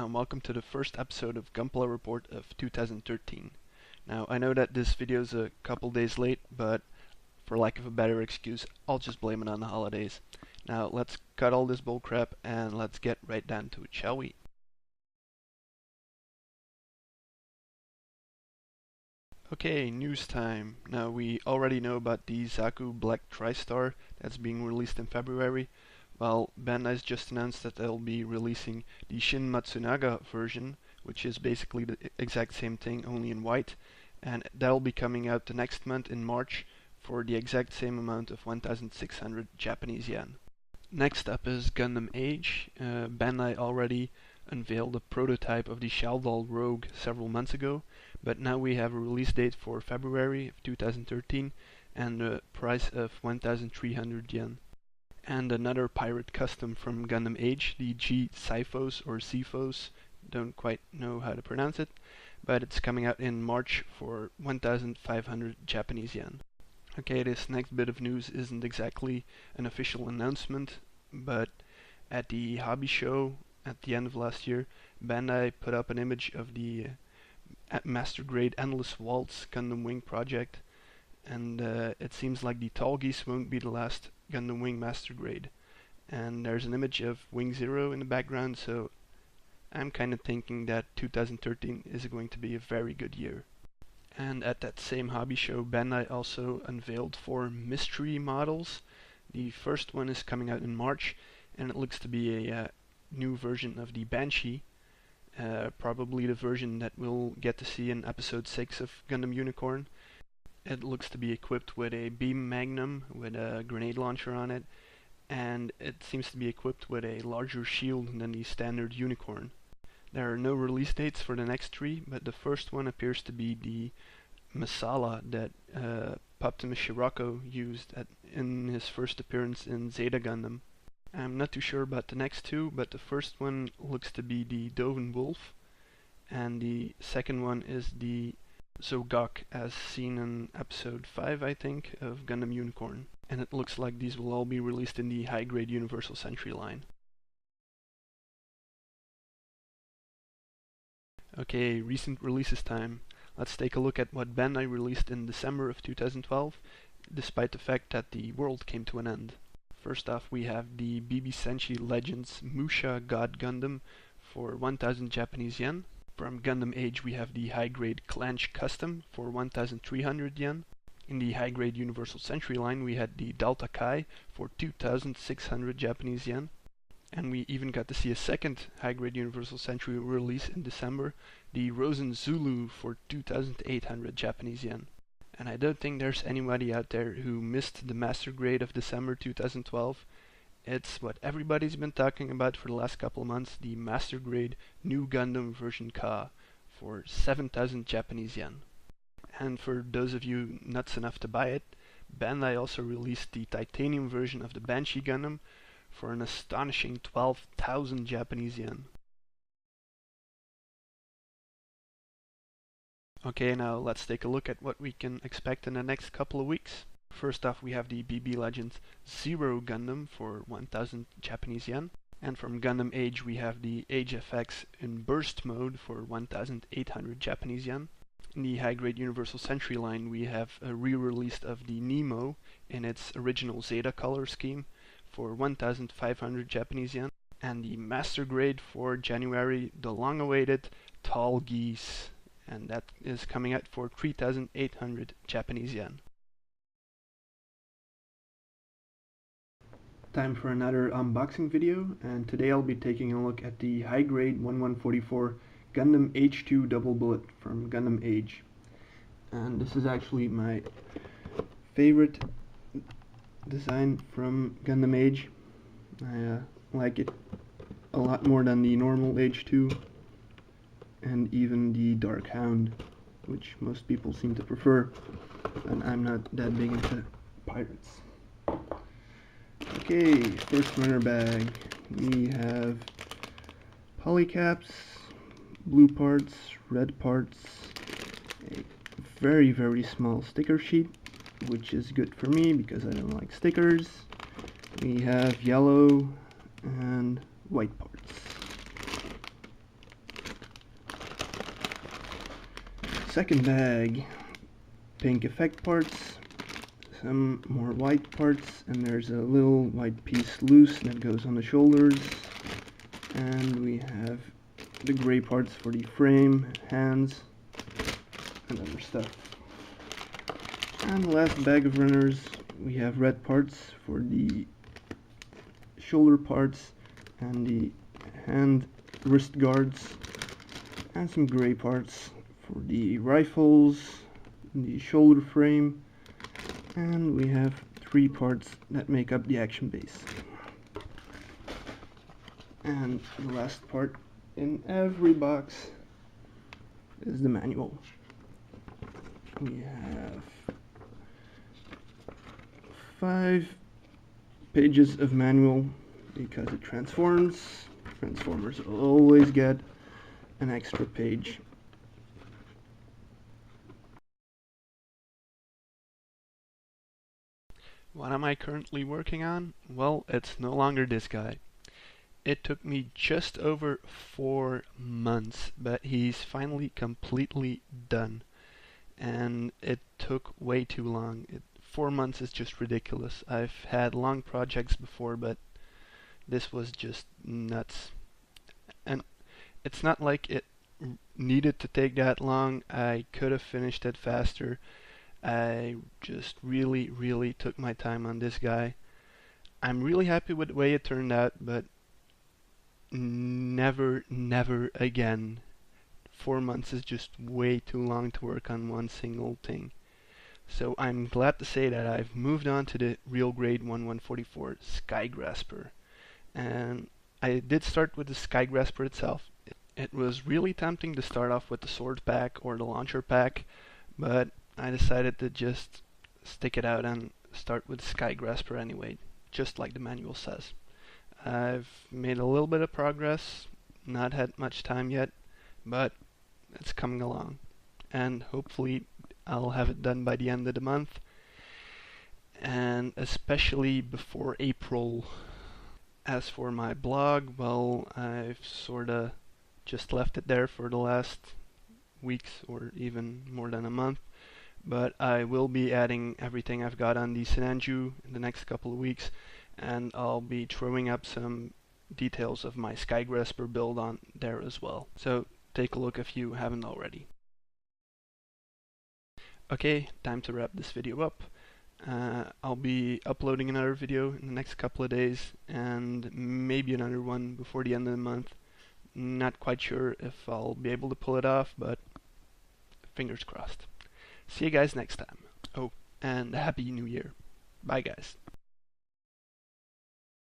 and welcome to the first episode of Gunpla Report of 2013. Now, I know that this video is a couple days late, but for lack of a better excuse, I'll just blame it on the holidays. Now, let's cut all this bullcrap and let's get right down to it, shall we? Okay, news time. Now, we already know about the Zaku Black TriStar that's being released in February. Well, Bandai's just announced that they'll be releasing the Shin Matsunaga version, which is basically the exact same thing, only in white, and that'll be coming out the next month in March for the exact same amount of 1,600 Japanese yen. Next up is Gundam Age. Bandai already unveiled a prototype of the Shaldal Rogue several months ago, but now we have a release date for February of 2013 and a price of 1,300 yen. And another pirate custom from Gundam Age, the G Cyphos or Cephos, don't quite know how to pronounce it, but it's coming out in March for 1,500 Japanese yen. Okay, this next bit of news isn't exactly an official announcement, but at the hobby show at the end of last year, Bandai put up an image of the Master Grade Endless Waltz Gundam Wing project, and it seems like the Tall Geese won't be the last Gundam Wing Master Grade. And there's an image of Wing Zero in the background, so I'm kind of thinking that 2013 is going to be a very good year. And at that same hobby show, Bandai also unveiled 4 mystery models. The first one is coming out in March, and it looks to be a new version of the Banshee, probably the version that we'll get to see in episode 6 of Gundam Unicorn. It looks to be equipped with a beam magnum with a grenade launcher on it, and it seems to be equipped with a larger shield than the standard Unicorn. There are no release dates for the next 3, but the first one appears to be the Masala that Optimus Shirako used in his first appearance in Zeta Gundam. I'm not too sure about the next 2, but the first one looks to be the Doven Wolf, and the second one is the Zogak, as seen in episode 5, I think, of Gundam Unicorn. And it looks like these will all be released in the high-grade Universal Century line. Okay, recent releases time. Let's take a look at what Bandai released in December of 2012, despite the fact that the world came to an end. First off, we have the BB Senshi Legends Musha God Gundam for 1,000 Japanese yen. From Gundam Age, we have the high-grade Clanch Custom for 1,300 yen. In the high-grade Universal Century line, we had the Delta Kai for 2,600 Japanese yen. And we even got to see a second high-grade Universal Century release in December, the Rosen Zulu for 2,800 Japanese yen. And I don't think there's anybody out there who missed the Master Grade of December 2012. It's what everybody's been talking about for the last couple of months, the Master Grade New Gundam version Ka for 7,000 Japanese yen. And for those of you nuts enough to buy it, Bandai also released the titanium version of the Banshee Gundam for an astonishing 12,000 Japanese yen. Okay, now let's take a look at what we can expect in the next couple of weeks. First off, we have the BB Legends Zero Gundam for 1,000 Japanese yen. And from Gundam Age, we have the Age FX in Burst Mode for 1,800 Japanese yen. In the high-grade Universal Century line, we have a re-release of the Nemo in its original Zeta color scheme for 1,500 Japanese yen. And the Master Grade for January, the long-awaited Tall Geese, and that is coming out for 3,800 Japanese yen. Time for another unboxing video, and today I'll be taking a look at the high-grade 1144 Gundam H2 Double Bullet from Gundam Age. And this is actually my favorite design from Gundam Age. I like it a lot more than the normal H2 and even the Dark Hound, which most people seem to prefer, and I'm not that big into pirates. Okay, first runner bag. We have polycaps, blue parts, red parts, a very, very small sticker sheet, which is good for me because I don't like stickers. We have yellow and white parts. second bag, pink effect parts, some more white parts, and there's a little white piece loose that goes on the shoulders, and we have the gray parts for the frame, hands, and other stuff. And the last bag of runners, we have red parts for the shoulder parts and the hand wrist guards, and some gray parts for the rifles, the shoulder frame, and we have 3 parts that make up the action base. And the last part in every box is the manual. We have 5 pages of manual because it transforms. Transformers always get an extra page. What am I currently working on? Well, it's no longer this guy. It took me just over 4 months, but he's finally completely done. And it took way too long. 4 months is just ridiculous. I've had long projects before, but this was just nuts. And it's not like it needed to take that long. I could have finished it faster. I just really took my time on this guy. I'm really happy with the way it turned out, but never again. 4 months is just way too long to work on one single thing. So I'm glad to say that I've moved on to the real grade 1144 Skygrasper. And I did start with the Skygrasper itself. It was really tempting to start off with the sword pack or the launcher pack, but I decided to just stick it out and start with Skygrasper anyway, just like the manual says. I've made a little bit of progress, not had much time yet, but it's coming along. And hopefully I'll have it done by the end of the month, and especially before April. As for my blog, well, I've sorta just left it there for the last weeks or even more than a month, but I will be adding everything I've got on the Sinanju in the next couple of weeks, and I'll be throwing up some details of my Skygrasper build on there as well. So take a look if you haven't already. Okay, time to wrap this video up. I'll be uploading another video in the next couple of days, and maybe another one before the end of the month. Not quite sure if I'll be able to pull it off, but fingers crossed. See you guys next time. Oh, and Happy New Year. Bye guys.